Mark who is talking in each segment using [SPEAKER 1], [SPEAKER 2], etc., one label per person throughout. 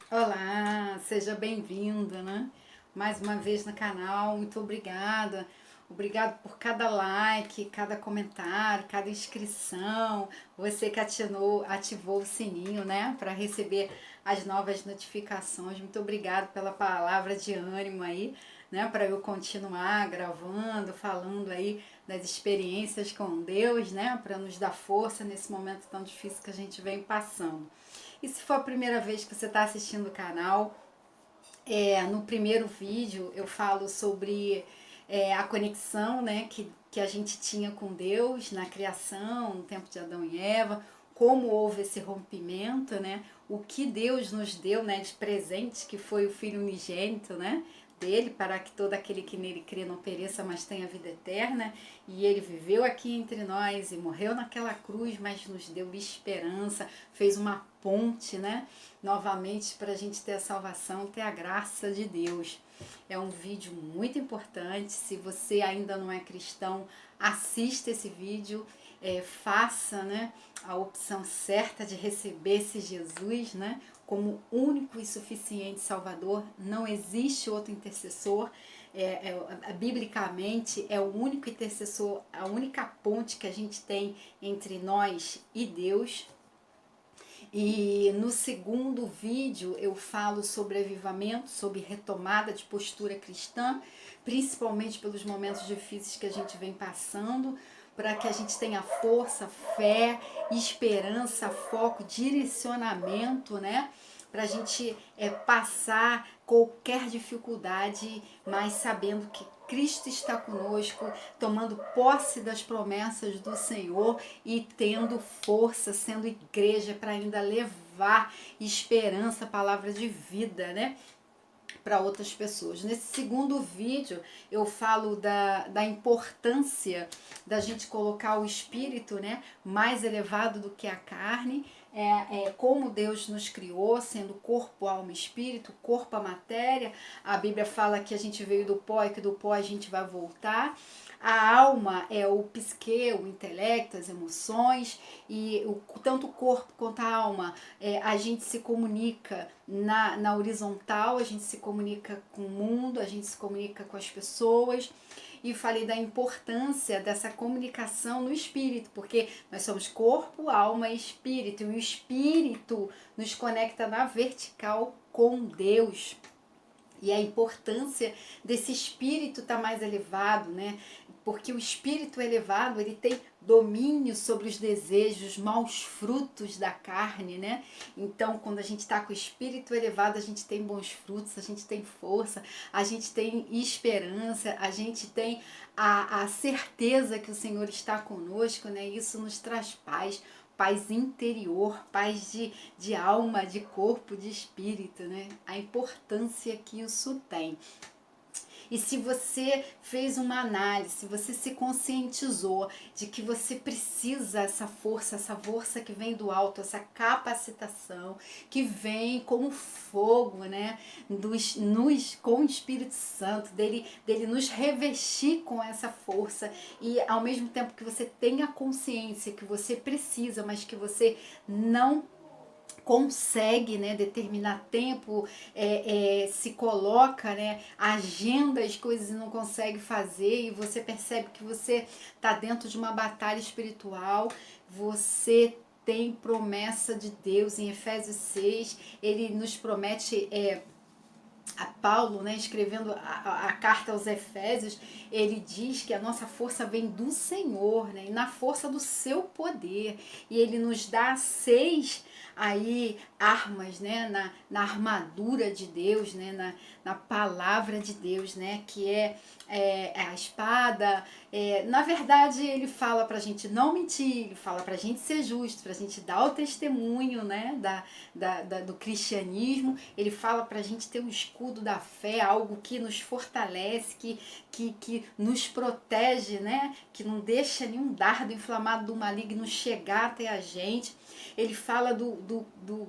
[SPEAKER 1] Olá, seja bem-vinda, né? Mais uma vez no canal, muito obrigada. Obrigado por cada like, cada comentário, cada inscrição. Você que ativou o sininho, né, para receber as novas notificações. Muito obrigado pela palavra de ânimo aí, né, para eu continuar gravando, falando aí das experiências com Deus, né, para nos dar força nesse momento tão difícil que a gente vem passando. E se for a primeira vez que você está assistindo o canal, no primeiro vídeo eu falo sobre a conexão, né, que a gente tinha com Deus na criação, no tempo de Adão e Eva, como houve esse rompimento, né, o que Deus nos deu, né, de presente, que foi o Filho unigênito, né, dele, para que todo aquele que nele crê não pereça, mas tenha vida eterna. E ele viveu aqui entre nós e morreu naquela cruz, mas nos deu esperança, fez uma ponte, né, novamente para a gente ter a salvação, ter a graça de Deus. É um vídeo muito importante. Se você ainda não é cristão, assista esse vídeo, faça, né, a opção certa de receber esse Jesus, né, como único e suficiente Salvador. Não existe outro intercessor. Biblicamente é o único intercessor, a única ponte que a gente tem entre nós e Deus. E no segundo vídeo eu falo sobre avivamento, sobre retomada de postura cristã, principalmente pelos momentos difíceis que a gente vem passando, para que a gente tenha força, fé, esperança, foco, direcionamento, né? Para a gente passar qualquer dificuldade, mas sabendo que Cristo está conosco, tomando posse das promessas do Senhor e tendo força, sendo igreja para ainda levar esperança, palavra de vida, né, para outras pessoas. Nesse segundo vídeo eu falo da importância da gente colocar o espírito, né, mais elevado do que a carne, como Deus nos criou, sendo corpo, alma e espírito, corpo a matéria. A Bíblia fala que a gente veio do pó e que do pó a gente vai voltar. A alma é o psique, o intelecto, as emoções, e tanto o corpo quanto a alma, a gente se comunica na horizontal, a gente se comunica com o mundo, a gente se comunica com as pessoas. E falei da importância dessa comunicação no espírito, porque nós somos corpo, alma e espírito, e o espírito nos conecta na vertical com Deus. E a importância desse espírito estar mais elevado, né? Porque o espírito elevado, ele tem domínio sobre os desejos, maus frutos da carne, né? Então, quando a gente está com o espírito elevado, a gente tem bons frutos, a gente tem força, a gente tem esperança, a gente tem a certeza que o Senhor está conosco, né? Isso nos traz paz, paz interior, paz de alma, de corpo, de espírito, né? A importância que isso tem. E se você fez uma análise, se você se conscientizou de que você precisa essa força que vem do alto, essa capacitação que vem como fogo, né, com o Espírito Santo, dele nos revestir com essa força, e ao mesmo tempo que você tenha consciência que você precisa, mas que você não consegue, né, determinar tempo, se coloca, né, agenda as coisas e não consegue fazer, e você percebe que você está dentro de uma batalha espiritual. Você tem promessa de Deus em Efésios 6, ele nos promete, a Paulo, né, escrevendo a carta aos Efésios, ele diz que a nossa força vem do Senhor, né, e na força do seu poder. E ele nos dá 6 aí armas, né, na armadura de Deus, né, na palavra de Deus, né, que é a espada. Na verdade, ele fala pra gente não mentir, ele fala pra gente ser justo, pra gente dar o testemunho, né, do cristianismo. Ele fala pra gente ter o escudo da fé, algo que nos fortalece, que nos protege, né, que não deixa nenhum dardo inflamado do maligno chegar até a gente. Ele fala do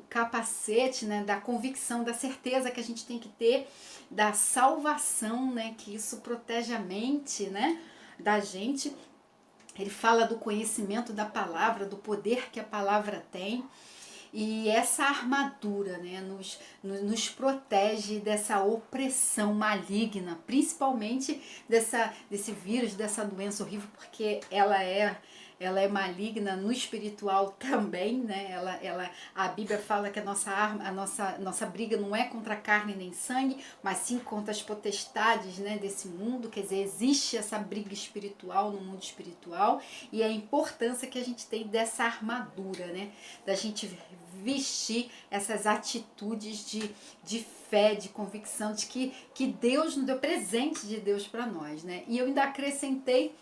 [SPEAKER 1] capacete, né, da convicção, da certeza que a gente tem que ter da salvação, né, que isso protege a mente, né, da gente. Ele fala do conhecimento da palavra, do poder que a palavra tem. E essa armadura, né, nos protege dessa opressão maligna, principalmente desse vírus, dessa doença horrível, porque ela é maligna no espiritual também, né? A Bíblia fala que a nossa arma, nossa briga não é contra carne nem sangue, mas sim contra as potestades, né, desse mundo. Quer dizer, existe essa briga espiritual no mundo espiritual, e a importância que a gente tem dessa armadura, né? Da gente vestir essas atitudes de fé, de convicção, de que Deus nos deu, presente de Deus para nós, né? E eu ainda acrescentei,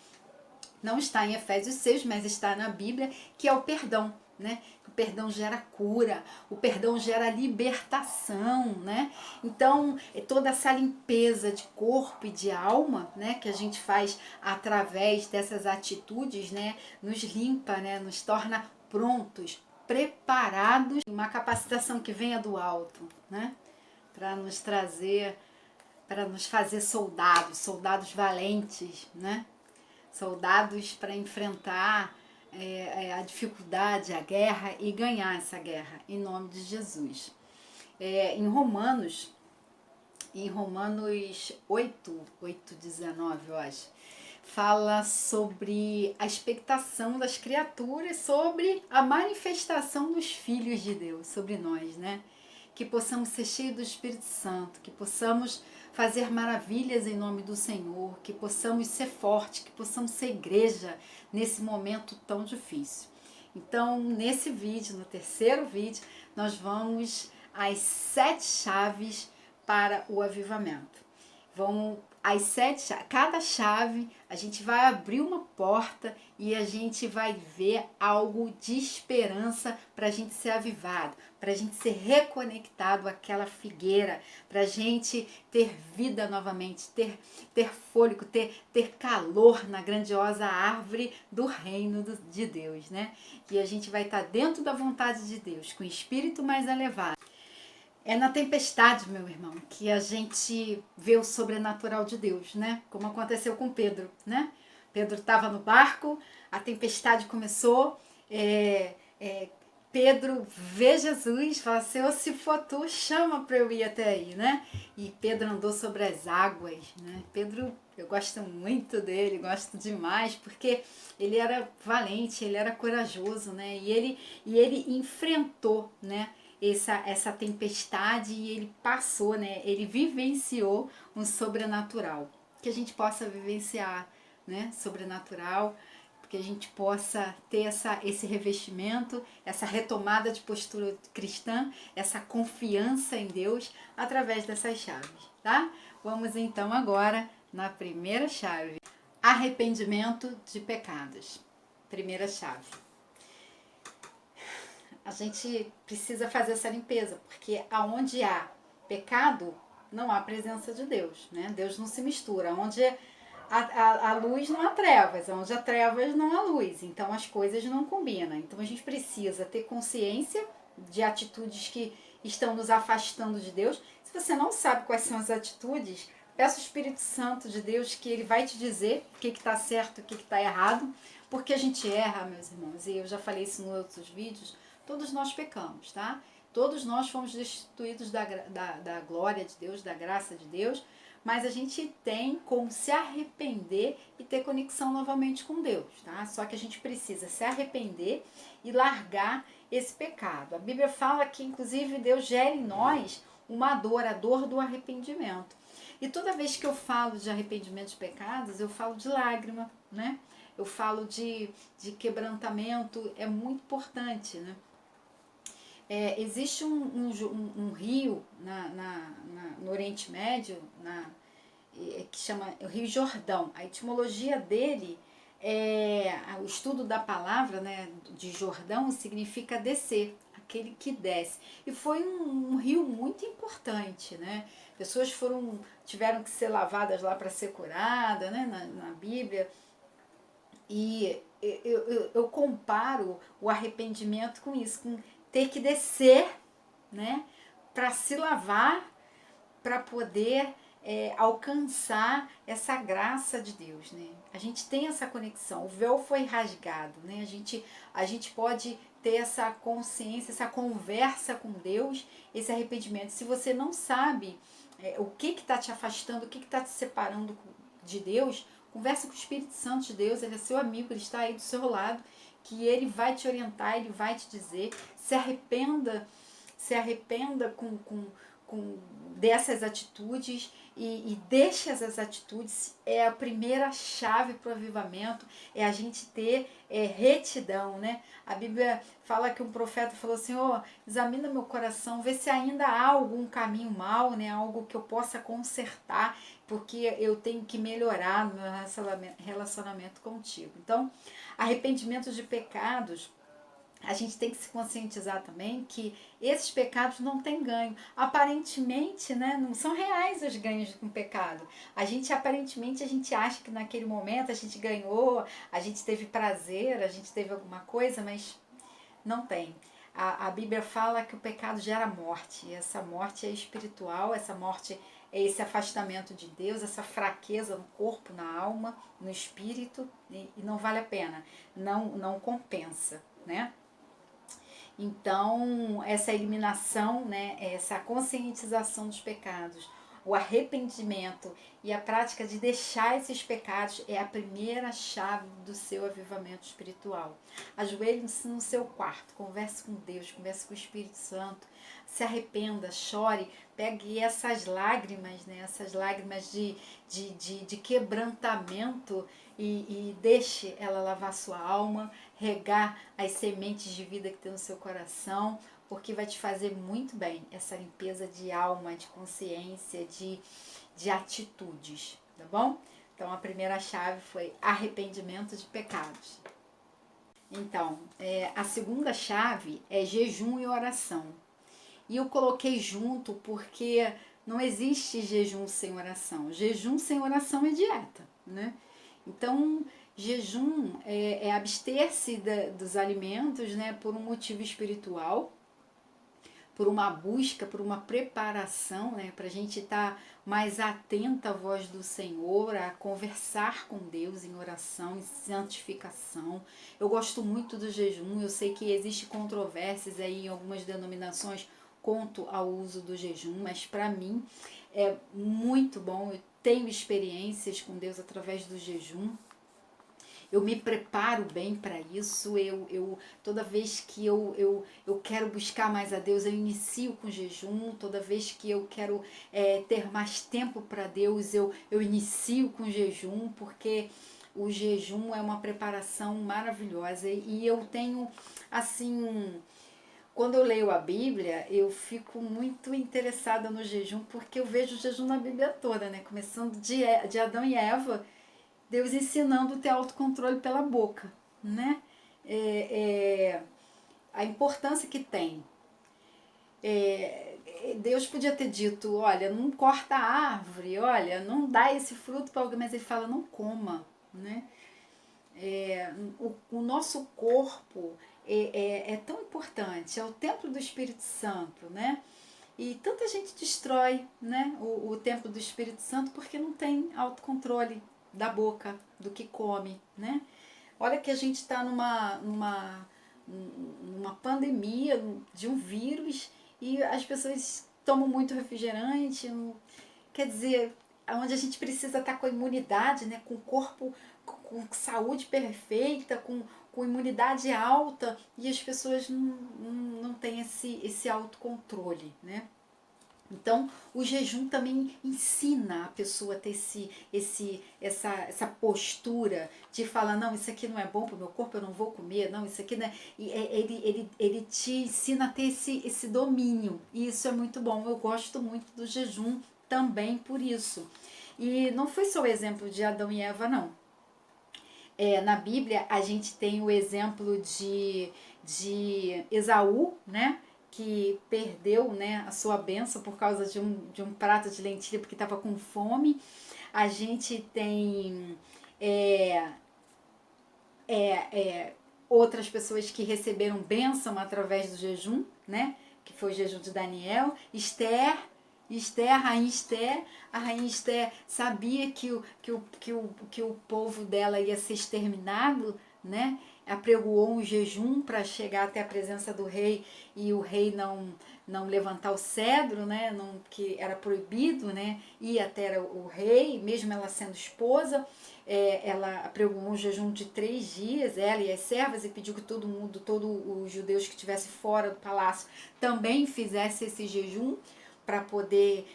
[SPEAKER 1] não está em Efésios 6, mas está na Bíblia, que é o perdão, né? O perdão gera cura, o perdão gera libertação, né? Então, toda essa limpeza de corpo e de alma, né, que a gente faz através dessas atitudes, né, nos limpa, né, nos torna prontos, preparados, uma capacitação que venha do alto, né? Para nos trazer, para nos fazer soldados, soldados valentes, né? Soldados para enfrentar a dificuldade, a guerra e ganhar essa guerra, em nome de Jesus. Em Romanos 8:19, eu acho, fala sobre a expectação das criaturas, sobre a manifestação dos filhos de Deus, sobre nós, né? Que possamos ser cheios do Espírito Santo, que possamos fazer maravilhas em nome do Senhor, que possamos ser fortes, que possamos ser igreja nesse momento tão difícil. Então, nesse vídeo, no terceiro vídeo, nós vamos às 7 chaves para o avivamento. Vão as 7, cada chave a gente vai abrir uma porta e a gente vai ver algo de esperança para a gente ser avivado, para a gente ser reconectado àquela figueira, para a gente ter vida novamente, ter fôlego, ter calor na grandiosa árvore do reino de Deus, né? E a gente vai estar dentro da vontade de Deus, com o espírito mais elevado. É na tempestade, meu irmão, que a gente vê o sobrenatural de Deus, né? Como aconteceu com Pedro, né? Pedro estava no barco, a tempestade começou, Pedro vê Jesus, fala, Senhor, se for tu, chama para eu ir até aí, né? E Pedro andou sobre as águas, né? Pedro, eu gosto muito dele, gosto demais, porque ele era valente, ele era corajoso, né? E ele enfrentou, né, essa tempestade, e ele passou, né? Ele vivenciou um sobrenatural. Que a gente possa vivenciar, né, sobrenatural, que a gente possa ter esse revestimento, essa retomada de postura cristã, essa confiança em Deus através dessas chaves, tá? Vamos então agora na primeira chave, arrependimento de pecados. Primeira chave. A gente precisa fazer essa limpeza, porque aonde há pecado, não há presença de Deus, né? Deus não se mistura. Onde a luz não há trevas, onde há trevas não há luz, então as coisas não combinam. Então a gente precisa ter consciência de atitudes que estão nos afastando de Deus. Se você não sabe quais são as atitudes, peça o Espírito Santo de Deus, que ele vai te dizer o que está certo e o que está errado, porque a gente erra, meus irmãos, e eu já falei isso em outros vídeos. Todos nós pecamos, tá? Todos nós fomos destituídos da glória de Deus, da graça de Deus, mas a gente tem como se arrepender e ter conexão novamente com Deus, tá? Só que a gente precisa se arrepender e largar esse pecado. A Bíblia fala que, inclusive, Deus gera em nós uma dor, a dor do arrependimento. E toda vez que eu falo de arrependimento de pecados, eu falo de lágrima, né? Eu falo de quebrantamento, é muito importante, né? Existe um rio no Oriente Médio, que chama o Rio Jordão. A etimologia dele, o estudo da palavra, né, de Jordão, significa descer, aquele que desce. E foi um rio muito importante, né? Pessoas tiveram que ser lavadas lá para ser curada, né, na Bíblia. E eu comparo o arrependimento com isso, com ter que descer, né, para se lavar, para poder alcançar essa graça de Deus, né? A gente tem essa conexão, o véu foi rasgado, né? A gente pode ter essa consciência, essa conversa com Deus, esse arrependimento. Se você não sabe o que está te afastando, o que está te separando de Deus, conversa com o Espírito Santo de Deus, ele é seu amigo, ele está aí do seu lado, que ele vai te orientar, ele vai te dizer, se arrependa com dessas atitudes e deixe essas atitudes. É a primeira chave para o avivamento, é a gente ter retidão, né? A Bíblia fala que um profeta falou assim, examina meu coração, vê se ainda há algum caminho mau, né? Algo que eu possa consertar, porque eu tenho que melhorar no meu relacionamento contigo. Então, arrependimento de pecados, a gente tem que se conscientizar também que esses pecados não têm ganho. Aparentemente, né, não são reais os ganhos com o pecado. Aparentemente, a gente acha que naquele momento a gente ganhou, a gente teve prazer, a gente teve alguma coisa, mas não tem. A Bíblia fala que o pecado gera morte. E essa morte é espiritual, essa morte é esse afastamento de Deus, essa fraqueza no corpo, na alma, no espírito, e não vale a pena, não compensa, né? Então, essa eliminação, né, essa conscientização dos pecados, o arrependimento e a prática de deixar esses pecados é a primeira chave do seu avivamento espiritual. Ajoelhe-se no seu quarto, converse com Deus, converse com o Espírito Santo, se arrependa, chore, pegue essas lágrimas, né, essas lágrimas de quebrantamento e deixe ela lavar sua alma, regar as sementes de vida que tem no seu coração, porque vai te fazer muito bem essa limpeza de alma, de consciência, de atitudes, tá bom? Então a primeira chave foi arrependimento de pecados. Então, a segunda chave é jejum e oração. E eu coloquei junto porque não existe jejum sem oração. Jejum sem oração é dieta, né? Então, jejum é abster-se dos alimentos, né, por um motivo espiritual, por uma busca, por uma preparação, né, para a gente estar mais atenta à voz do Senhor, a conversar com Deus em oração, em santificação. Eu gosto muito do jejum, eu sei que existe controvérsias aí em algumas denominações quanto ao uso do jejum, mas para mim é muito bom, eu tenho experiências com Deus através do jejum. Eu me preparo bem para isso, toda vez que eu quero buscar mais a Deus, eu inicio com jejum, toda vez que eu quero ter mais tempo para Deus, eu inicio com jejum, porque o jejum é uma preparação maravilhosa e eu tenho, assim, quando eu leio a Bíblia, eu fico muito interessada no jejum, porque eu vejo o jejum na Bíblia toda, né? Começando de Adão e Eva, Deus ensinando a ter autocontrole pela boca, né? A importância que tem. Deus podia ter dito, olha, não corta a árvore, olha, não dá esse fruto para alguém, mas ele fala, não coma, né? O nosso corpo é tão importante, é o templo do Espírito Santo, né? E tanta gente destrói, né, o templo do Espírito Santo porque não tem autocontrole da boca, do que come, né? Olha que a gente está numa pandemia de um vírus e as pessoas tomam muito refrigerante, quer dizer, onde a gente precisa estar com a imunidade, né, com o corpo com saúde perfeita, com imunidade alta, e as pessoas não têm esse autocontrole, né? Então, o jejum também ensina a pessoa a ter essa postura de falar, não, isso aqui não é bom para o meu corpo, eu não vou comer, não, isso aqui não é... E ele te ensina a ter esse domínio, e isso é muito bom. Eu gosto muito do jejum também por isso. E não foi só o exemplo de Adão e Eva, não. Na Bíblia, a gente tem o exemplo de Esaú, né? Que perdeu, né, a sua bênção por causa de um prato de lentilha porque estava com fome. A gente tem outras pessoas que receberam bênção através do jejum, né, que foi o jejum de Daniel. A rainha Esther sabia que o povo dela ia ser exterminado, né? apregoou um jejum para chegar até a presença do rei e o rei não levantar o cedro, né, não, que era proibido, né, ir até o rei, mesmo ela sendo esposa. Ela apregoou um jejum de 3 dias, ela e as servas, e pediu que todo mundo, todos os judeus que estivessem fora do palácio também fizesse esse jejum para poder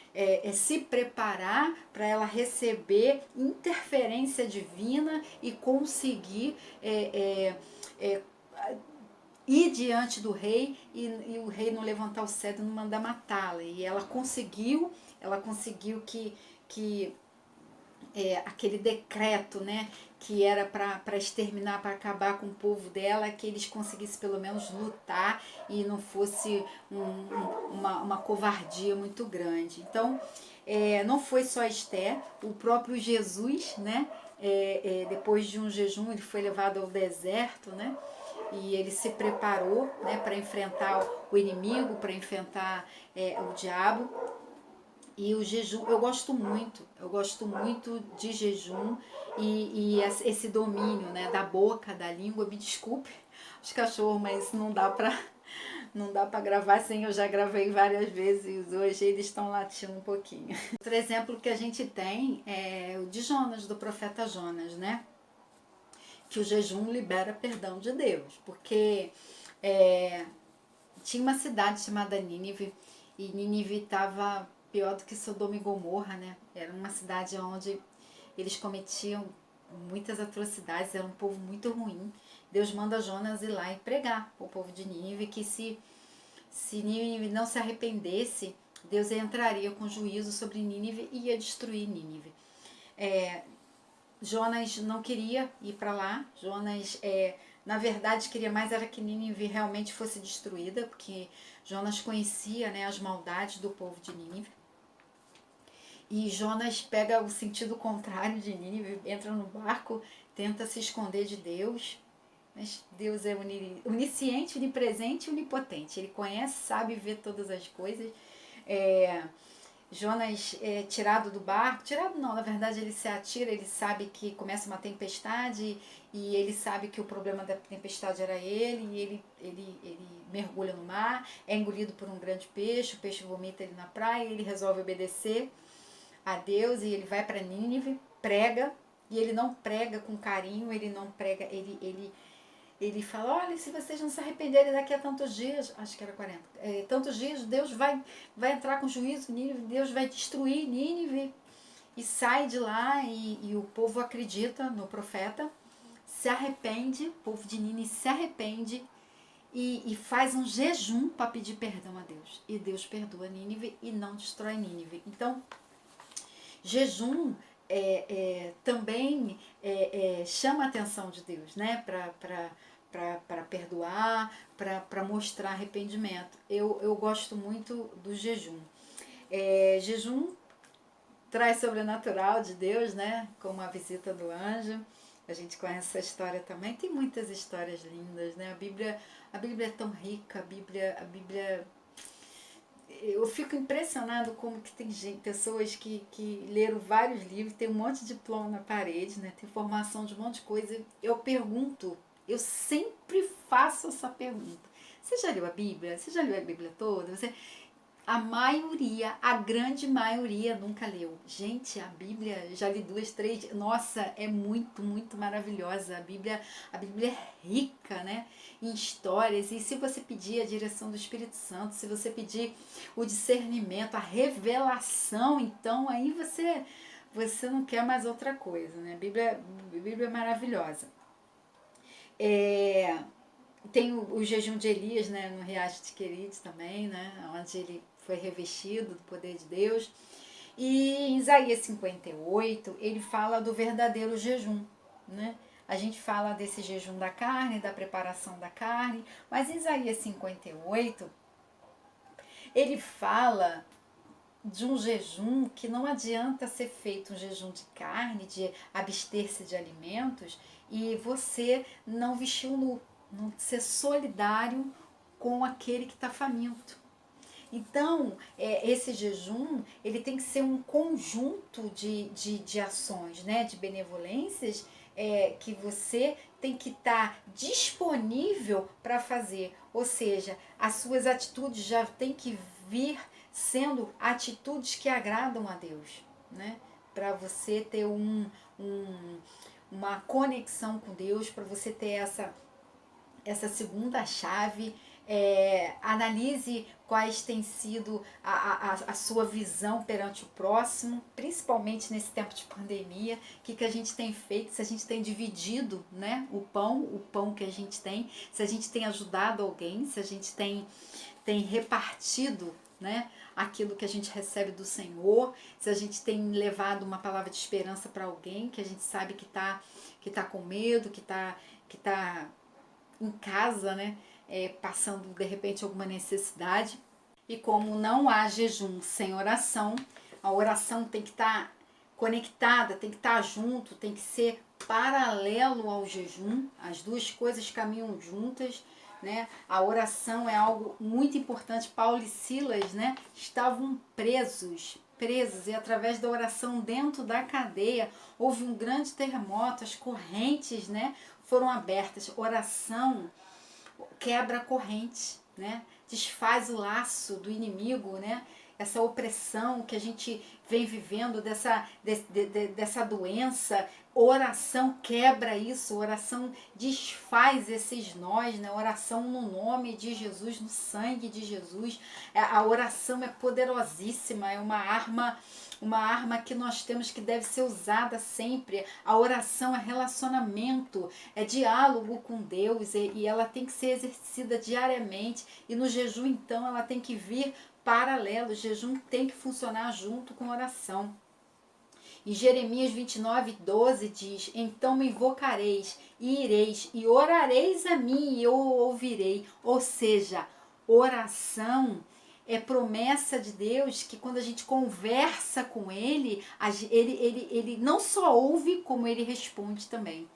[SPEAKER 1] se preparar para ela receber interferência divina e conseguir ir diante do rei e o rei não levantar o cetro e não mandar matá-la. E ela conseguiu que aquele decreto, né, que era para exterminar, para acabar com o povo dela, que eles conseguissem pelo menos lutar e não fosse uma covardia muito grande. Então, não foi só Esther, o próprio Jesus, né, depois de um jejum, ele foi levado ao deserto, né, e ele se preparou, né, para enfrentar o inimigo, para enfrentar o diabo. E o jejum, eu gosto muito de jejum e esse domínio, né, da boca, da língua. Me desculpe os cachorros, mas não dá para gravar sem, eu já gravei várias vezes, hoje eles estão latindo um pouquinho. Outro exemplo que a gente tem é o de Jonas, do profeta Jonas, né? Que o jejum libera perdão de Deus, porque tinha uma cidade chamada Nínive, e Nínive estava pior do que Sodoma e Gomorra, né? Era uma cidade onde eles cometiam muitas atrocidades, era um povo muito ruim. Deus manda Jonas ir lá e pregar para o povo de Nínive que se Nínive não se arrependesse, Deus entraria com juízo sobre Nínive e ia destruir Nínive. Jonas não queria ir para lá. Jonas, na verdade, queria mais era que Nínive realmente fosse destruída, porque Jonas conhecia, né, as maldades do povo de Nínive. E Jonas pega o sentido contrário de Nínive, entra no barco, tenta se esconder de Deus. Mas Deus é onisciente, onipresente e onipotente. Ele conhece, sabe ver todas as coisas. Jonas é tirado do barco, tirado não, na verdade ele se atira, ele sabe que começa uma tempestade e ele sabe que o problema da tempestade era ele, e ele mergulha no mar, é engolido por um grande peixe, o peixe vomita ele na praia, ele resolve obedecer a Deus e ele vai para Nínive, prega, e ele não prega com carinho, ele não prega, ele fala, olha, se vocês não se arrependerem daqui a tantos dias, acho que era 40, tantos dias, Deus vai entrar com juízo em Nínive, Deus vai destruir Nínive. E sai de lá e o povo acredita no profeta, se arrepende, o povo de Nínive se arrepende e faz um jejum para pedir perdão a Deus. E Deus perdoa Nínive e não destrói Nínive. Então, jejum também chama a atenção de Deus, né? Para perdoar, para mostrar arrependimento. Eu gosto muito do jejum. Jejum traz sobrenatural de Deus, né? Como a visita do anjo. A gente conhece essa história também. Tem muitas histórias lindas, né? A Bíblia é tão rica, a Bíblia eu fico impressionado como que tem pessoas que leram vários livros, tem um monte de diploma na parede, né? Tem formação de um monte de coisa. Eu pergunto, eu sempre faço essa pergunta. Você já leu a Bíblia? Você já leu a Bíblia toda? A maioria, a grande maioria nunca leu. Gente, a Bíblia, já li 2, 3, nossa, é muito, muito maravilhosa. A Bíblia é rica, né, em histórias. E se você pedir a direção do Espírito Santo, se você pedir o discernimento, a revelação, então aí você não quer mais outra coisa, né? A Bíblia é maravilhosa. Tem o jejum de Elias, né, no Riacho de Queridos também, né, onde ele foi revestido do poder de Deus. E em Isaías 58, ele fala do verdadeiro jejum, né? A gente fala desse jejum da carne, da preparação da carne, mas em Isaías 58, ele fala de um jejum que não adianta ser feito um jejum de carne, de abster-se de alimentos, e você não vestir o nu, não ser solidário com aquele que está faminto. Então, esse jejum, ele tem que ser um conjunto de ações, né, de benevolências que você tem que estar disponível para fazer. Ou seja, as suas atitudes já tem que vir sendo atitudes que agradam a Deus, né? Para você ter uma conexão com Deus, para você ter essa segunda chave. Analise quais têm sido a sua visão perante o próximo, principalmente nesse tempo de pandemia. O que a gente tem feito, se a gente tem dividido, né, o pão que a gente tem, se a gente tem ajudado alguém, se a gente tem repartido, né, aquilo que a gente recebe do Senhor, se a gente tem levado uma palavra de esperança para alguém que a gente sabe que tá com medo, que tá em casa, né, passando de repente alguma necessidade. E como não há jejum sem oração, a oração tem que estar conectada, tem que estar junto, tem que ser paralelo ao jejum. As duas coisas caminham juntas, né? A oração é algo muito importante. Paulo e Silas, né, estavam presos, e através da oração dentro da cadeia houve um grande terremoto, as correntes, né, foram abertas. Oração quebra a corrente, né? Desfaz o laço do inimigo, né? Essa opressão que a gente vem vivendo dessa doença, oração quebra isso, oração desfaz esses nós, né? Oração no nome de Jesus, no sangue de Jesus. A oração é poderosíssima, é uma arma que nós temos que deve ser usada sempre. A oração é relacionamento, é diálogo com Deus e ela tem que ser exercida diariamente. E no jejum, então, ela tem que vir paralelo. O jejum tem que funcionar junto com a oração. Em Jeremias 29:12 diz: então me invocareis e ireis e orareis a mim e eu ouvirei. Ou seja, oração é promessa de Deus que quando a gente conversa com Ele, ele não só ouve, como Ele responde também.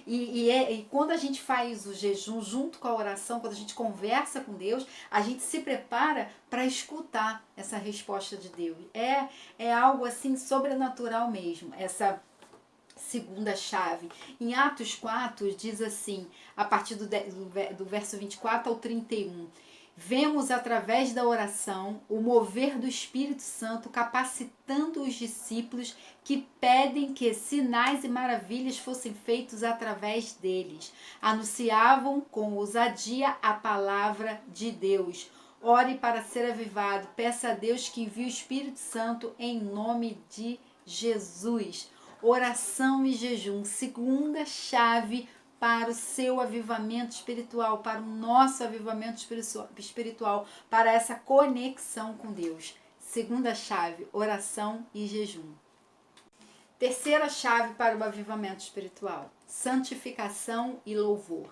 [SPEAKER 1] E quando a gente faz o jejum junto com a oração, quando a gente conversa com Deus, a gente se prepara para escutar essa resposta de Deus. É algo assim sobrenatural mesmo, essa segunda chave. Em Atos 4 diz assim, a partir do verso 24 ao 31, vemos através da oração o mover do Espírito Santo capacitando os discípulos que pedem que sinais e maravilhas fossem feitos através deles. Anunciavam com ousadia a palavra de Deus. Ore para ser avivado. Peça a Deus que envie o Espírito Santo em nome de Jesus. Oração e jejum, segunda chave para o seu avivamento espiritual, para o nosso avivamento espiritual, para essa conexão com Deus. Segunda chave, oração e jejum. Terceira chave para o avivamento espiritual, santificação e louvor.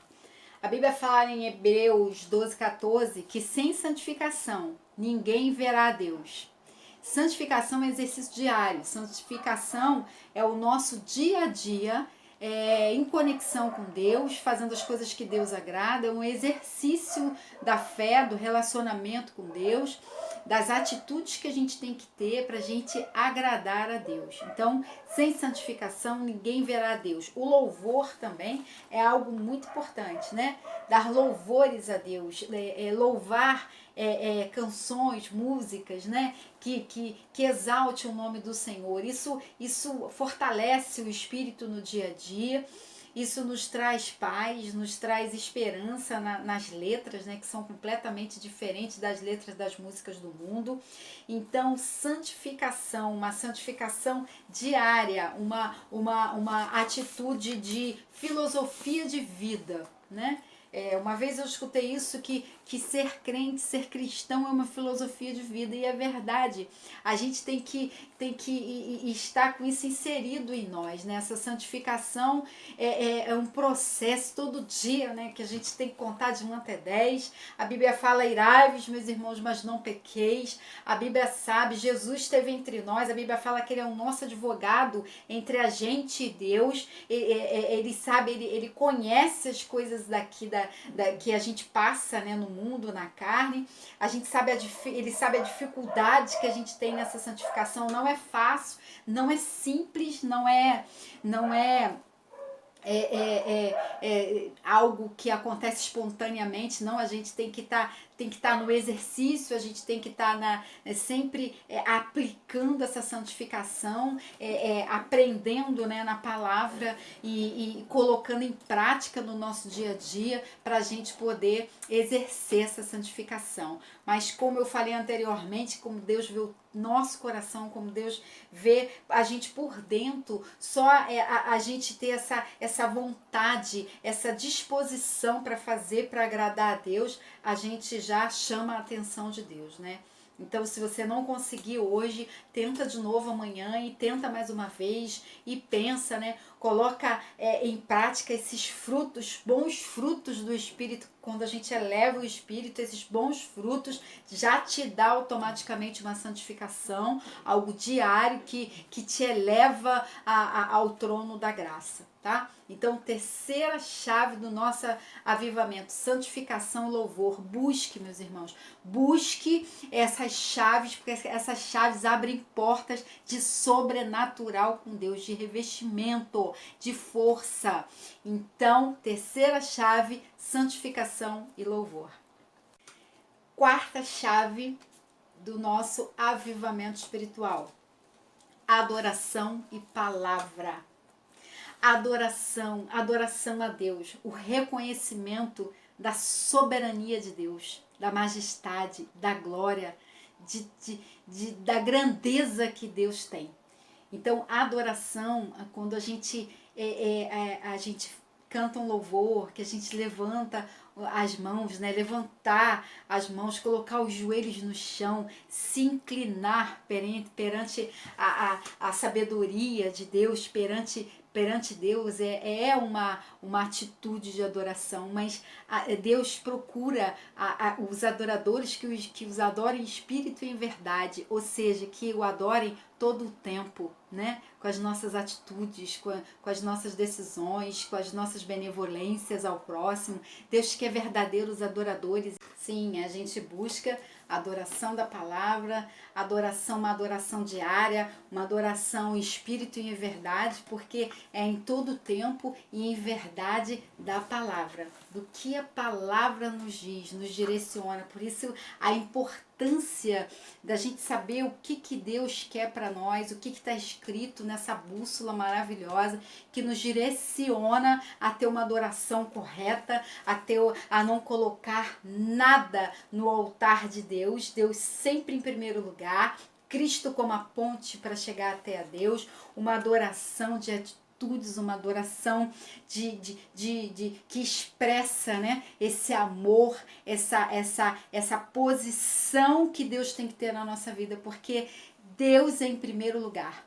[SPEAKER 1] A Bíblia fala em Hebreus 12:14 que sem santificação ninguém verá a Deus. Santificação é exercício diário, santificação é o nosso dia a dia, em conexão com Deus, fazendo as coisas que Deus agrada, é um exercício da fé, do relacionamento com Deus, das atitudes que a gente tem que ter para a gente agradar a Deus. Então, sem santificação, ninguém verá a Deus. O louvor também é algo muito importante, né? Dar louvores a Deus, louvar canções, músicas, né? Que exalte o nome do Senhor. Isso fortalece o espírito no dia a dia. Isso nos traz paz, nos traz esperança nas letras, né, que são completamente diferentes das letras das músicas do mundo. Então, santificação, uma santificação diária, uma atitude de filosofia de vida, né? Uma vez eu escutei isso, que ser crente, ser cristão é uma filosofia de vida, e é verdade. A gente tem que estar com isso inserido em nós, né? Essa santificação é um processo todo dia, né? Que a gente tem que contar de 1 até 10. A Bíblia fala: irai-vos, meus irmãos, mas não pequeis. A Bíblia sabe, Jesus esteve entre nós, a Bíblia fala que Ele é o nosso advogado entre a gente e Deus. Ele sabe, ele conhece as coisas daqui que a gente passa, né, no mundo, na carne. A gente sabe ele sabe a dificuldade que a gente tem nessa santificação. Não é fácil, não é simples, não é algo que acontece espontaneamente, não, a gente tem que estar no exercício, a gente tem que estar sempre aplicando essa santificação, aprendendo, né, na palavra e colocando em prática no nosso dia a dia para a gente poder exercer essa santificação. Mas como eu falei anteriormente, como Deus vê o nosso coração, como Deus vê a gente por dentro, só a gente ter essa vontade, essa disposição para fazer, para agradar a Deus, a gente já chama a atenção de Deus, né? Então, se você não conseguir hoje, tenta de novo amanhã e tenta mais uma vez e pensa, né? Coloca em prática esses frutos, bons frutos do Espírito. Quando a gente eleva o Espírito, esses bons frutos já te dá automaticamente uma santificação, algo diário que te eleva ao trono da graça, tá? Então, terceira chave do nosso avivamento, santificação e louvor. Busque, meus irmãos, busque essas chaves, porque essas chaves abrem portas de sobrenatural com Deus, de revestimento, de força. Então, terceira chave, santificação e louvor. Quarta chave do nosso avivamento espiritual, adoração e palavra. Adoração a Deus, o reconhecimento da soberania de Deus, da majestade, da glória, da grandeza que Deus tem. Então, a adoração, quando a gente canta um louvor, que a gente levanta as mãos, né? Levantar as mãos, colocar os joelhos no chão, se inclinar perante a sabedoria de Deus, perante Deus é uma atitude de adoração, mas Deus procura os adoradores que os adorem em espírito e em verdade, ou seja, que o adorem todo o tempo, né? Com as nossas atitudes, com as nossas decisões, com as nossas benevolências ao próximo. Deus quer verdadeiros adoradores. Sim, a gente busca a adoração da palavra, uma adoração diária, uma adoração em espírito e em verdade, porque é em todo tempo e em verdade da palavra, do que a palavra nos diz, nos direciona. Por isso a importância da gente saber o que Deus quer para nós, o que está escrito nessa bússola maravilhosa que nos direciona a ter uma adoração correta, a não colocar nada no altar de Deus, Deus sempre em primeiro lugar, Cristo como a ponte para chegar até a Deus, uma adoração de atitudes, uma adoração que expressa, né, esse amor, essa posição que Deus tem que ter na nossa vida, porque Deus é em primeiro lugar.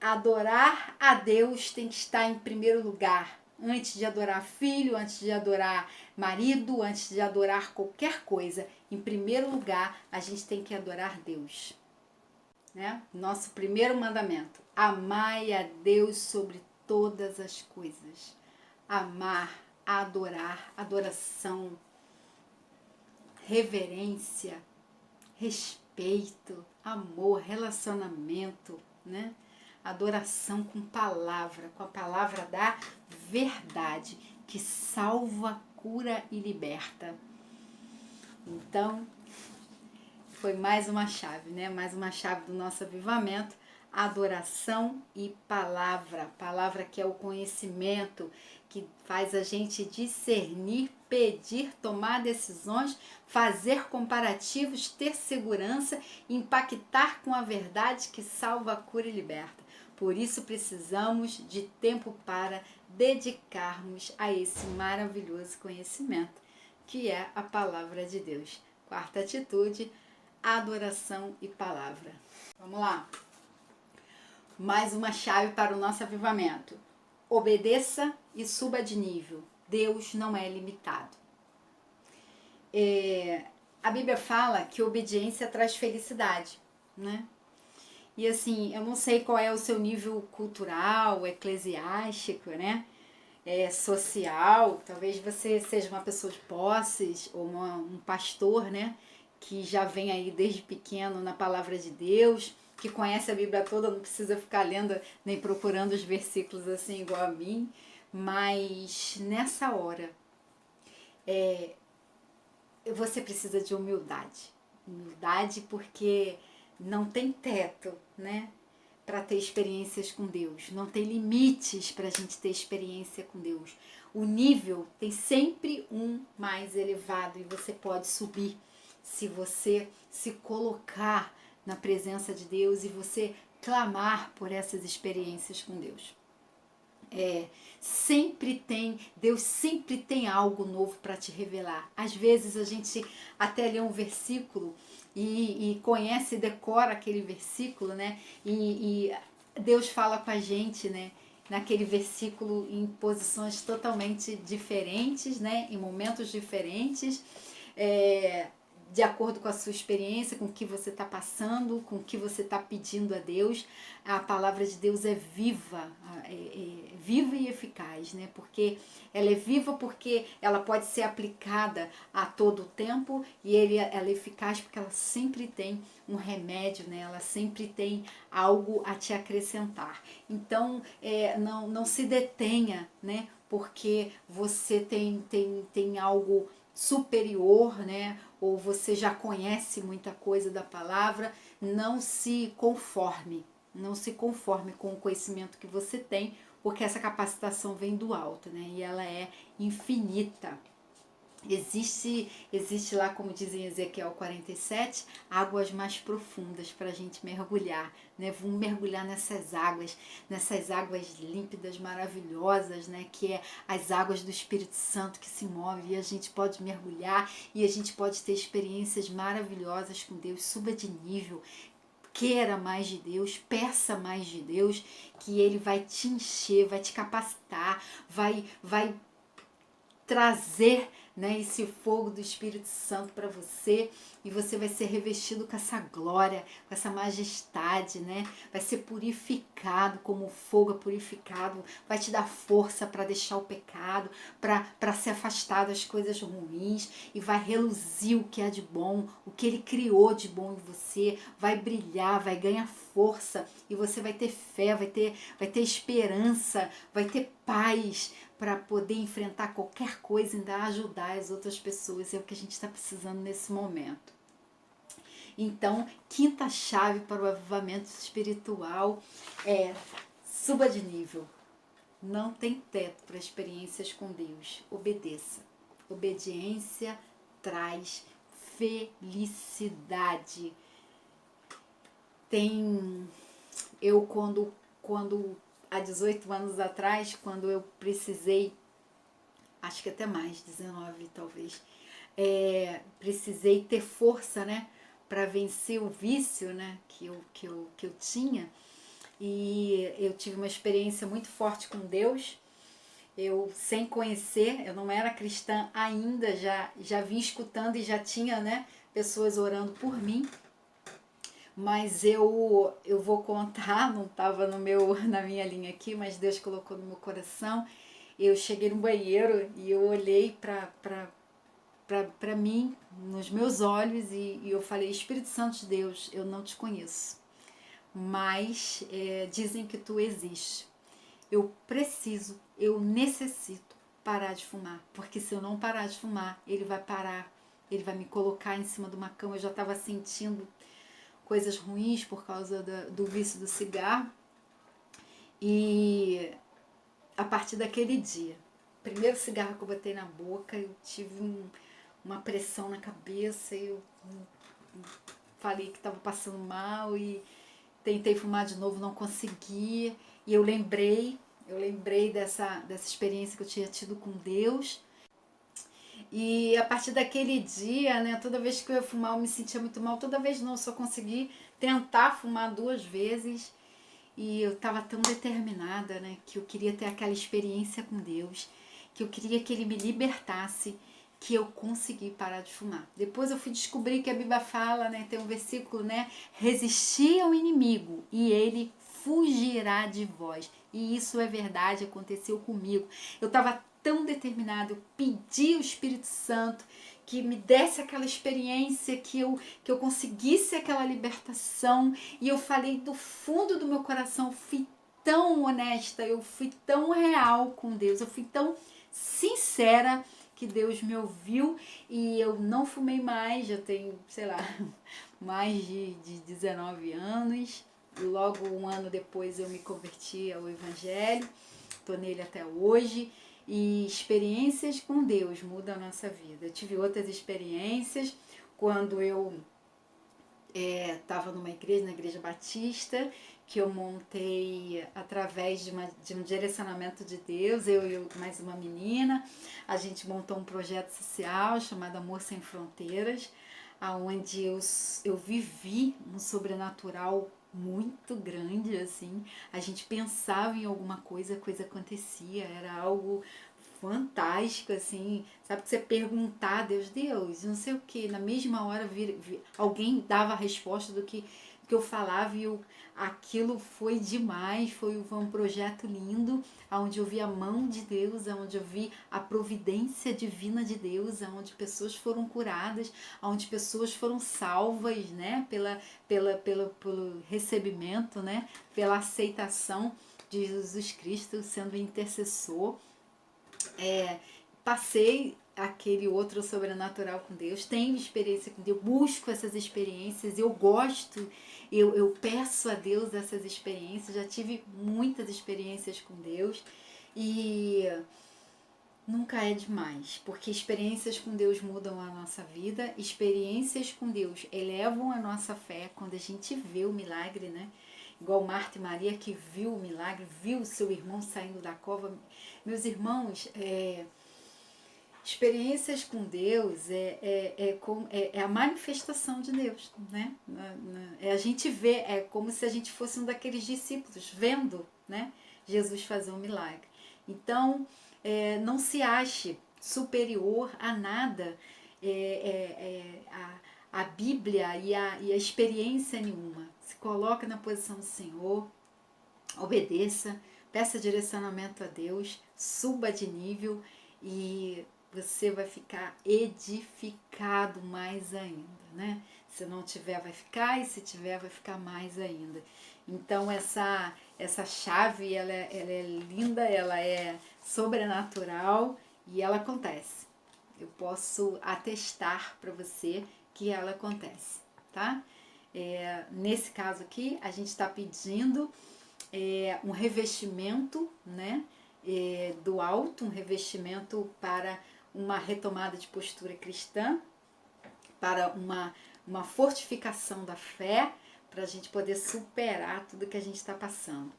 [SPEAKER 1] Adorar a Deus tem que estar em primeiro lugar, antes de adorar filho, antes de adorar marido, antes de adorar qualquer coisa. Em primeiro lugar, a gente tem que adorar Deus, né? Nosso primeiro mandamento: amai a Deus sobre todas as coisas. Amar, adorar, adoração, reverência, respeito, amor, relacionamento, né? Adoração com a palavra da verdade, que salva, cura e liberta. Então, foi mais uma chave, né? Mais uma chave do nosso avivamento, adoração e palavra. Palavra que é o conhecimento, que faz a gente discernir, pedir, tomar decisões, fazer comparativos, ter segurança, impactar com a verdade que salva, cura e liberta. Por isso precisamos de tempo para dedicarmos a esse maravilhoso conhecimento, que é a palavra de Deus. Quarta atitude, adoração e palavra. Vamos lá. Mais uma chave para o nosso avivamento. Obedeça e suba de nível. Deus não é limitado. A Bíblia fala que obediência traz felicidade, né? E assim, eu não sei qual é o seu nível cultural, eclesiástico, né? Social, talvez você seja uma pessoa de posses ou um pastor, né? Que já vem aí desde pequeno na palavra de Deus, que conhece a Bíblia toda não precisa ficar lendo nem procurando os versículos assim igual a mim, mas nessa hora você precisa de humildade. Humildade porque não tem teto, né? Para ter experiências com Deus. Não tem limites para a gente ter experiência com Deus. O nível tem sempre um mais elevado e você pode subir se você se colocar na presença de Deus e você clamar por essas experiências com Deus. Deus sempre tem algo novo para te revelar. Às vezes a gente até lê um versículo e conhece e decora aquele versículo, né? E Deus fala com a gente, né? Naquele versículo em posições totalmente diferentes, né? Em momentos diferentes. De acordo com a sua experiência, com o que você está passando, com o que você está pedindo a Deus. A palavra de Deus é viva, viva e eficaz, né? Porque ela é viva porque ela pode ser aplicada a todo o tempo e ela é eficaz porque ela sempre tem um remédio, né? Ela sempre tem algo a te acrescentar. Então, não se detenha, né? Porque você tem algo superior, né? Ou você já conhece muita coisa da palavra, não se conforme. Não se conforme com o conhecimento que você tem, porque essa capacitação vem do alto, né? E ela é infinita. Existe lá, como diz em Ezequiel 47, águas mais profundas para a gente mergulhar, né? Vamos mergulhar nessas águas límpidas, maravilhosas, né? Que é as águas do Espírito Santo que se movem e a gente pode mergulhar e a gente pode ter experiências maravilhosas com Deus. Suba de nível, queira mais de Deus, peça mais de Deus, que Ele vai te encher, vai te capacitar, vai trazer, né, esse fogo do Espírito Santo para você e você vai ser revestido com essa glória, com essa majestade, né? Vai ser purificado como o fogo é purificado, vai te dar força para deixar o pecado, para se afastar das coisas ruins e vai reluzir o que é de bom, o que Ele criou de bom em você, vai brilhar, vai ganhar força e você vai ter fé, vai ter esperança, vai ter paz para poder enfrentar qualquer coisa e ainda ajudar as outras pessoas. É o que a gente está precisando nesse momento. Então, quinta chave para o avivamento espiritual é: suba de nível. Não tem teto para experiências com Deus. Obedeça. Obediência traz felicidade. Eu quando há 18 anos atrás, quando eu precisei, acho que até mais, 19 talvez, precisei ter força, né, para vencer o vício, né, que eu tinha, e eu tive uma experiência muito forte com Deus. Eu, sem conhecer, eu não era cristã ainda, já vim escutando e já tinha, né, pessoas orando por mim. Mas eu vou contar, não estava na minha linha aqui, mas Deus colocou no meu coração. Eu cheguei no banheiro e eu olhei para mim, nos meus olhos, e eu falei: Espírito Santo de Deus, eu não te conheço, mas dizem que tu existes. Eu necessito parar de fumar, porque se eu não parar de fumar, ele vai parar, ele vai me colocar em cima de uma cama. Eu já estava sentindo coisas ruins por causa do vício do cigarro. E a partir daquele dia, primeiro cigarro que eu botei na boca, eu tive uma pressão na cabeça, eu falei que estava passando mal e tentei fumar de novo, não consegui. E eu lembrei dessa experiência que eu tinha tido com Deus. E a partir daquele dia, né, toda vez que eu ia fumar eu me sentia muito mal. Toda vez não, só consegui tentar fumar 2 vezes. E eu estava tão determinada, né, que eu queria ter aquela experiência com Deus, que eu queria que Ele me libertasse, que eu consegui parar de fumar. Depois eu fui descobrir que a Bíblia fala, né, tem um versículo, né, resistir ao inimigo e ele fugirá de vós. E isso é verdade, aconteceu comigo. Eu estava tão determinada, eu pedi o Espírito Santo que me desse aquela experiência, que eu conseguisse aquela libertação. E eu falei do fundo do meu coração, fui tão honesta, eu fui tão real com Deus, eu fui tão sincera que Deus me ouviu e eu não fumei mais, já tenho, sei lá, mais de 19 anos. Logo um ano depois eu me converti ao Evangelho, estou nele até hoje. E experiências com Deus mudam a nossa vida. Eu tive outras experiências quando eu estava numa igreja, na Igreja Batista, que eu montei através de um direcionamento de Deus, eu e mais uma menina. A gente montou um projeto social chamado Amor Sem Fronteiras, onde eu vivi um sobrenatural muito grande, assim. A gente pensava em alguma coisa, a coisa acontecia, era algo fantástico, assim, sabe, que você perguntar a Deus, não sei o que, na mesma hora alguém dava a resposta do que eu falava e aquilo foi demais, foi um projeto lindo, onde eu vi a mão de Deus, onde eu vi a providência divina de Deus, onde pessoas foram curadas, onde pessoas foram salvas, né, pelo recebimento, né, pela aceitação de Jesus Cristo sendo intercessor. Passei aquele outro sobrenatural com Deus, tenho experiência com Deus, busco essas experiências, eu gosto, eu peço a Deus essas experiências, já tive muitas experiências com Deus e nunca é demais, porque experiências com Deus mudam a nossa vida, experiências com Deus elevam a nossa fé quando a gente vê o milagre, né? Igual Marta e Maria que viu o milagre, viu o seu irmão saindo da cova. Meus irmãos, experiências com Deus é a manifestação de Deus, né? A gente vê, é como se a gente fosse um daqueles discípulos vendo, né, Jesus fazer um milagre. Então, não se ache superior a nada, a Bíblia e a experiência nenhuma. Se coloque na posição do Senhor, obedeça, peça direcionamento a Deus, suba de nível e você vai ficar edificado mais ainda, né? Se não tiver, vai ficar, e se tiver, vai ficar mais ainda. Então, essa chave, ela é linda, ela é sobrenatural e ela acontece. Eu posso atestar para você que ela acontece, tá? Nesse caso aqui, a gente está pedindo um revestimento, né, do alto, um revestimento para uma retomada de postura cristã, para uma fortificação da fé, para a gente poder superar tudo que a gente está passando.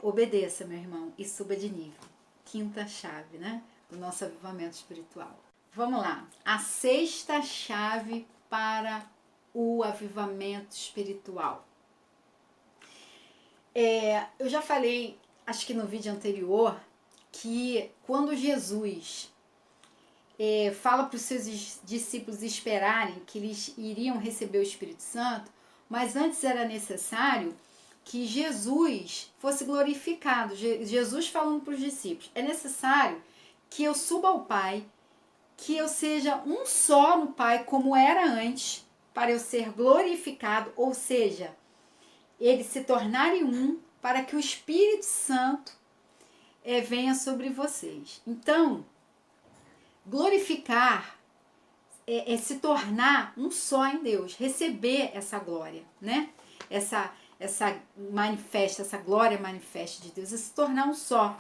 [SPEAKER 1] Obedeça, meu irmão, e suba de nível. Quinta chave, né, do nosso avivamento espiritual. Vamos lá. A sexta chave para o avivamento espiritual. Eu já falei, acho que no vídeo anterior, que quando Jesus fala para os seus discípulos esperarem que eles iriam receber o Espírito Santo, mas antes era necessário que Jesus fosse glorificado. Jesus falando para os discípulos, é necessário que eu suba ao Pai, que eu seja um só no Pai, como era antes, para eu ser glorificado, ou seja, eles se tornarem um, para que o Espírito Santo venha sobre vocês. Então, glorificar é se tornar um só em Deus, receber essa glória, né? Essa glória manifesta de Deus, é se tornar um só.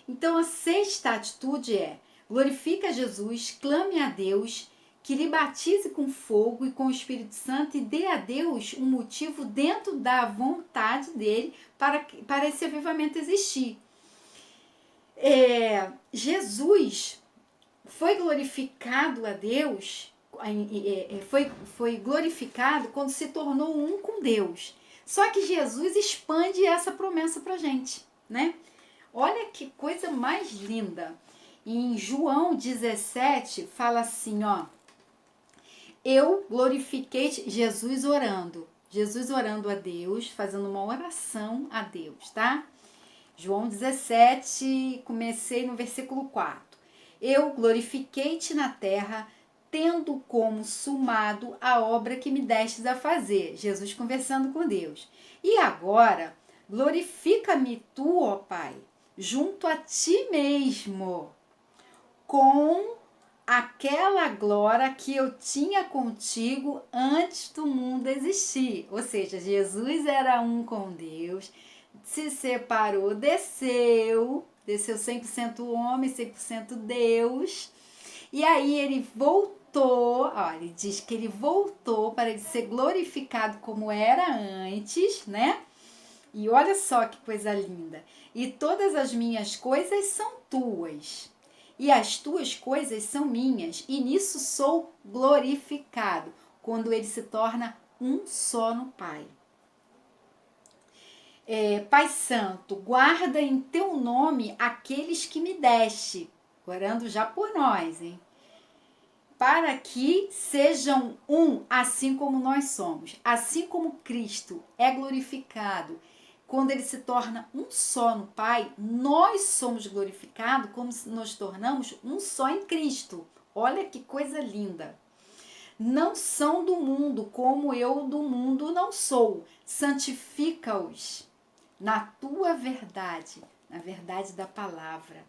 [SPEAKER 1] Então, a sexta atitude é: glorifica Jesus, clame a Deus, que lhe batize com fogo e com o Espírito Santo e dê a Deus um motivo dentro da vontade dele para esse avivamento existir. Jesus foi glorificado a Deus, foi glorificado quando se tornou um com Deus. Só que Jesus expande essa promessa para a gente, né? Olha que coisa mais linda. Em João 17 fala assim, ó: eu glorifiquei Jesus orando a Deus, fazendo uma oração a Deus, tá? João 17, comecei no versículo 4. Eu glorifiquei-te na terra, tendo como sumado a obra que me destes a fazer. Jesus conversando com Deus. E agora, glorifica-me tu, ó Pai, junto a ti mesmo, com aquela glória que eu tinha contigo antes do mundo existir. Ou seja, Jesus era um com Deus, se separou, desceu 100% homem, 100% Deus, e aí ele voltou, ó, ele diz que ele voltou para ele ser glorificado como era antes, né? E olha só que coisa linda. E todas as minhas coisas são tuas, e as tuas coisas são minhas, e nisso sou glorificado, quando ele se torna um só no Pai. Pai Santo, guarda em teu nome aqueles que me deste, orando já por nós, hein? Para que sejam um, assim como nós somos. Assim como Cristo é glorificado, quando ele se torna um só no Pai, nós somos glorificados como nos tornamos um só em Cristo. Olha que coisa linda. Não são do mundo, como eu do mundo não sou. Santifica-os na tua verdade, na verdade da palavra.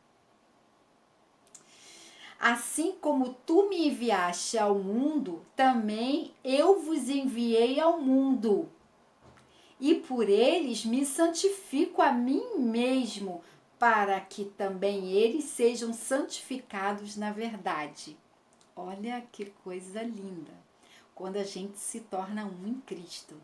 [SPEAKER 1] Assim como tu me enviaste ao mundo, também eu vos enviei ao mundo. E por eles me santifico a mim mesmo, para que também eles sejam santificados na verdade. Olha que coisa linda, quando a gente se torna um em Cristo.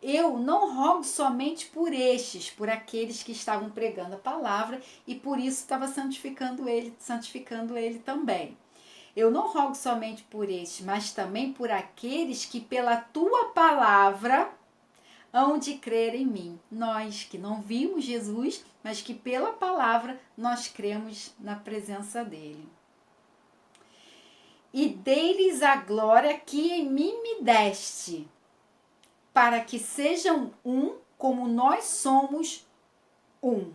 [SPEAKER 1] Eu não rogo somente por estes, por aqueles que estavam pregando a palavra e por isso estava santificando ele também. Eu não rogo somente por estes, mas também por aqueles que pela tua palavra hão de crer em mim. Nós que não vimos Jesus, mas que pela palavra nós cremos na presença dele. E dei-lhes a glória que em mim me deste, para que sejam um como nós somos um.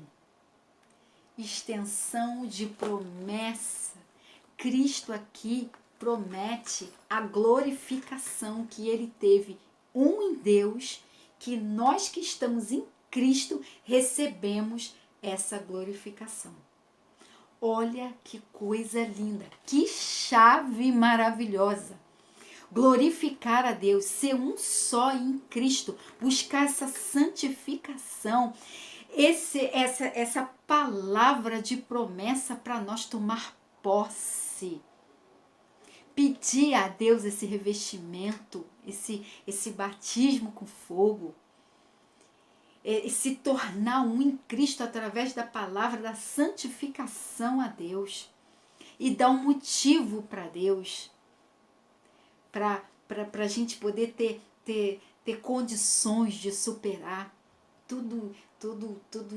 [SPEAKER 1] Extensão de promessa. Cristo aqui promete a glorificação que ele teve um em Deus, que nós que estamos em Cristo recebemos essa glorificação. Olha que coisa linda, que chave maravilhosa. Glorificar a Deus, ser um só em Cristo, buscar essa santificação, essa palavra de promessa para nós tomar posse. Pedir a Deus esse revestimento, esse batismo com fogo, se tornar um em Cristo através da palavra, da santificação a Deus e dar um motivo para Deus, para a gente poder ter condições de superar tudo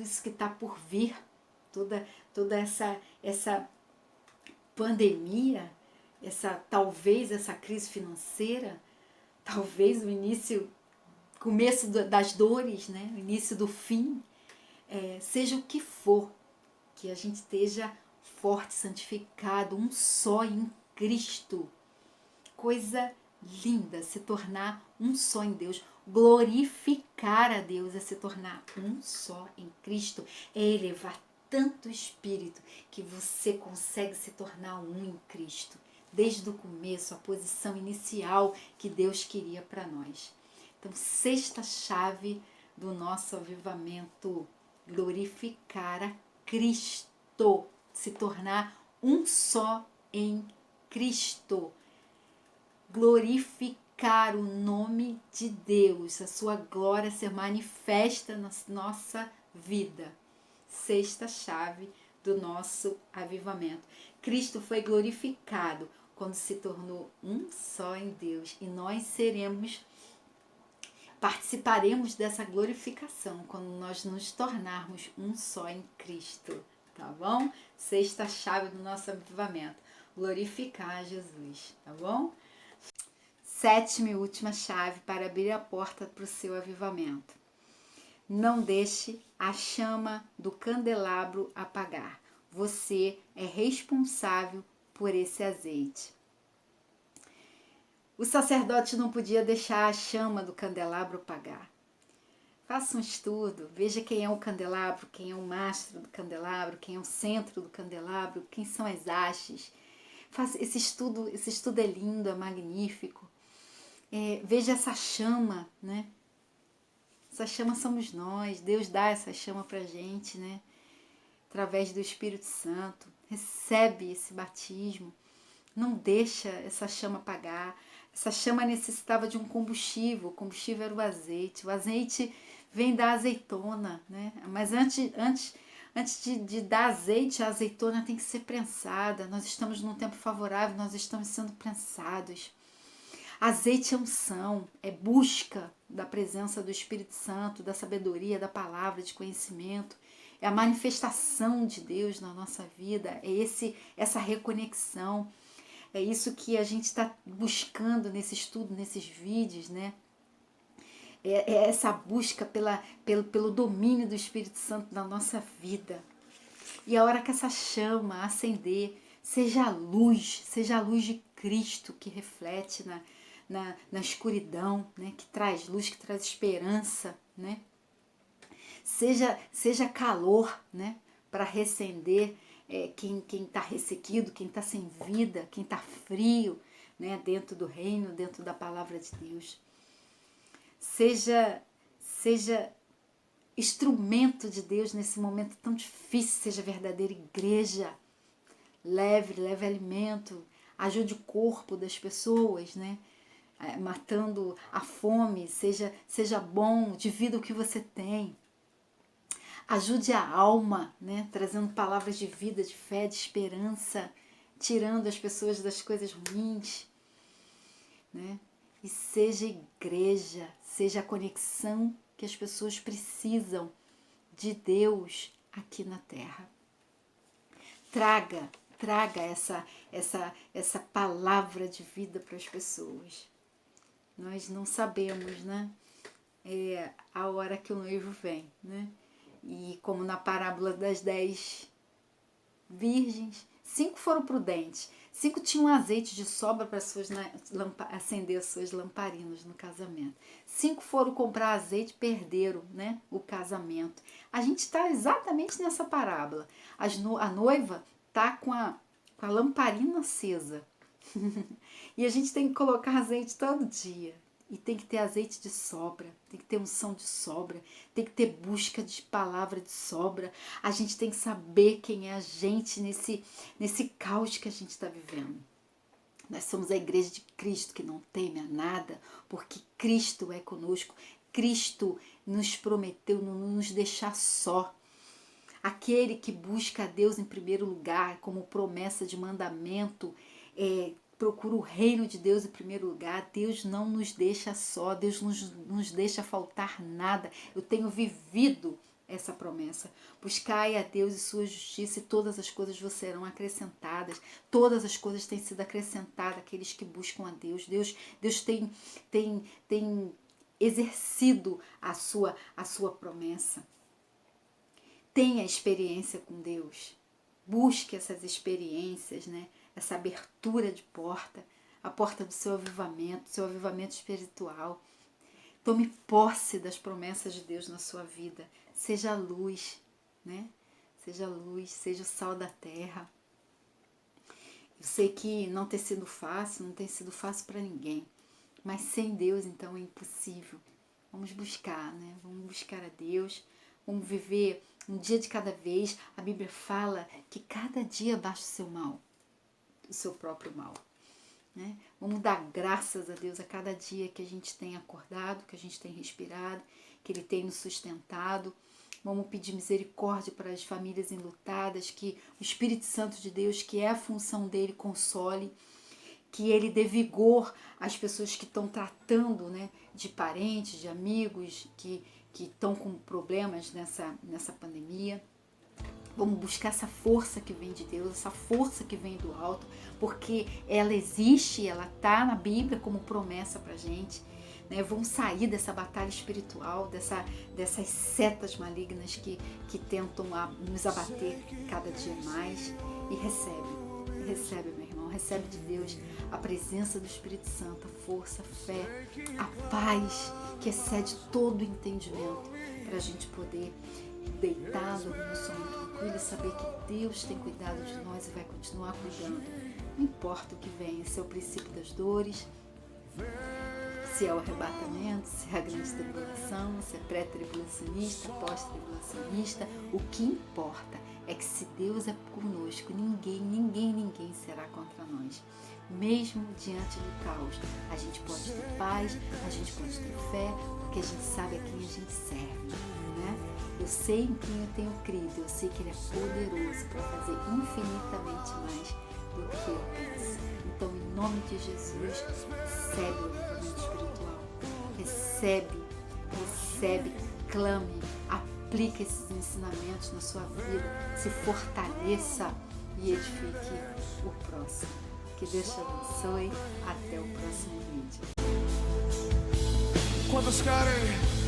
[SPEAKER 1] isso que está por vir, toda essa pandemia, talvez essa crise financeira, talvez começo das dores, né? O início do fim, seja o que for, que a gente esteja forte, santificado, um só em Cristo. Coisa linda, se tornar um só em Deus, glorificar a Deus, é se tornar um só em Cristo, é elevar tanto o Espírito que você consegue se tornar um em Cristo, desde o começo, a posição inicial que Deus queria para nós. Então, sexta chave do nosso avivamento, glorificar a Cristo, se tornar um só em Cristo. Glorificar o nome de Deus, a sua glória ser manifesta na nossa vida. Sexta chave do nosso avivamento. Cristo foi glorificado quando se tornou um só em Deus e nós participaremos dessa glorificação quando nós nos tornarmos um só em Cristo, tá bom? Sexta chave do nosso avivamento, glorificar Jesus, tá bom? Sétima e última chave para abrir a porta para o seu avivamento. Não deixe a chama do candelabro apagar. Você é responsável por esse azeite. O sacerdote não podia deixar a chama do candelabro apagar. Faça um estudo, veja quem é o candelabro, quem é o mastro do candelabro, quem é o centro do candelabro, quem são as hastes. Faça esse estudo é lindo, é magnífico. Veja essa chama, né? Essa chama somos nós, Deus dá essa chama pra gente, né? Através do Espírito Santo. Recebe esse batismo, não deixa essa chama apagar. Essa chama necessitava de um combustível, o combustível era o azeite vem da azeitona, né? Mas antes de dar azeite, a azeitona tem que ser prensada. Nós estamos num tempo favorável, nós estamos sendo prensados. Azeite é unção, é busca da presença do Espírito Santo, da sabedoria, da palavra, de conhecimento. É a manifestação de Deus na nossa vida, essa reconexão. É isso que a gente está buscando nesse estudo, nesses vídeos, né? É essa busca pelo domínio do Espírito Santo na nossa vida. E a hora que essa chama acender, seja a luz de Cristo que reflete na escuridão, né? Que traz luz, que traz esperança, né? Seja calor, né? Para recender quem está ressequido, quem está sem vida, quem está frio, né? Dentro do reino, dentro da palavra de Deus. Seja instrumento de Deus nesse momento tão difícil, seja verdadeira igreja. Leve alimento, ajude o corpo das pessoas, né? Matando a fome, seja bom, divida o que você tem. Ajude a alma, né? Trazendo palavras de vida, de fé, de esperança, tirando as pessoas das coisas ruins, né? E seja igreja, seja a conexão que as pessoas precisam de Deus aqui na terra. Traga essa palavra de vida para as pessoas. Nós não sabemos, né? A hora que o noivo vem, né? E como na parábola das 10 virgens, 5 foram prudentes, 5 tinham azeite de sobra para acender as suas lamparinas no casamento. 5 foram comprar azeite e perderam, né, o casamento. A gente está exatamente nessa parábola. A noiva está com a lamparina acesa. E a gente tem que colocar azeite todo dia. E tem que ter azeite de sobra, tem que ter unção de sobra, tem que ter busca de palavra de sobra. A gente tem que saber quem é a gente nesse caos que a gente está vivendo. Nós somos a igreja de Cristo que não teme a nada, porque Cristo é conosco. Cristo nos prometeu não nos deixar só. Aquele que busca a Deus em primeiro lugar, como promessa de mandamento, procura o reino de Deus em primeiro lugar. Deus não nos deixa só, Deus nos deixa faltar nada. Eu tenho vivido essa promessa. Buscai a Deus e sua justiça e todas as coisas vos serão acrescentadas. Todas as coisas têm sido acrescentadas àqueles que buscam a Deus. Deus tem exercido a sua promessa. Tenha experiência com Deus. Busque essas experiências, né? Essa abertura de porta, a porta do seu avivamento espiritual. Tome posse das promessas de Deus na sua vida. Seja a luz, né? Seja a luz, seja o sal da terra. Eu sei que não tem sido fácil para ninguém. Mas sem Deus, então, é impossível. Vamos buscar, né? Vamos buscar a Deus. Vamos viver um dia de cada vez. A Bíblia fala que cada dia baixa o seu mal. O seu próprio mal, né? Vamos dar graças a Deus a cada dia que a gente tem acordado, que a gente tem respirado, que Ele tem nos sustentado. Vamos pedir misericórdia para as famílias enlutadas, que o Espírito Santo de Deus, que é a função dele, console, que Ele dê vigor às pessoas que estão tratando, né, de parentes, de amigos, que estão com problemas nessa pandemia. Vamos buscar essa força que vem de Deus, essa força que vem do alto, porque ela existe, ela está na Bíblia como promessa para a gente. Né? Vamos sair dessa batalha espiritual, dessas setas malignas que tentam nos abater cada dia mais. E recebe, meu irmão, recebe de Deus a presença do Espírito Santo, a força, a fé, a paz que excede todo o entendimento, para a gente poder deitar, dormir no sono tranquilo e saber que Deus tem cuidado de nós e vai continuar cuidando. Não importa o que vem, se é o princípio das dores, se é o arrebatamento, se é a grande tribulação, se é pré-tribulacionista, pós-tribulacionista, o que importa é que se Deus é conosco, ninguém será contra nós. Mesmo diante do caos, a gente pode ter paz, a gente pode ter fé, porque a gente sabe a quem a gente serve, né? Eu sei em quem eu tenho crido, eu sei que Ele é poderoso para fazer infinitamente mais do que eu penso. Então, em nome de Jesus, recebe o avivamento espiritual, recebe, clame, aplique esses ensinamentos na sua vida, se fortaleça e edifique o próximo. Que Deus te abençoe. Até o próximo vídeo.
[SPEAKER 2] Quantos querem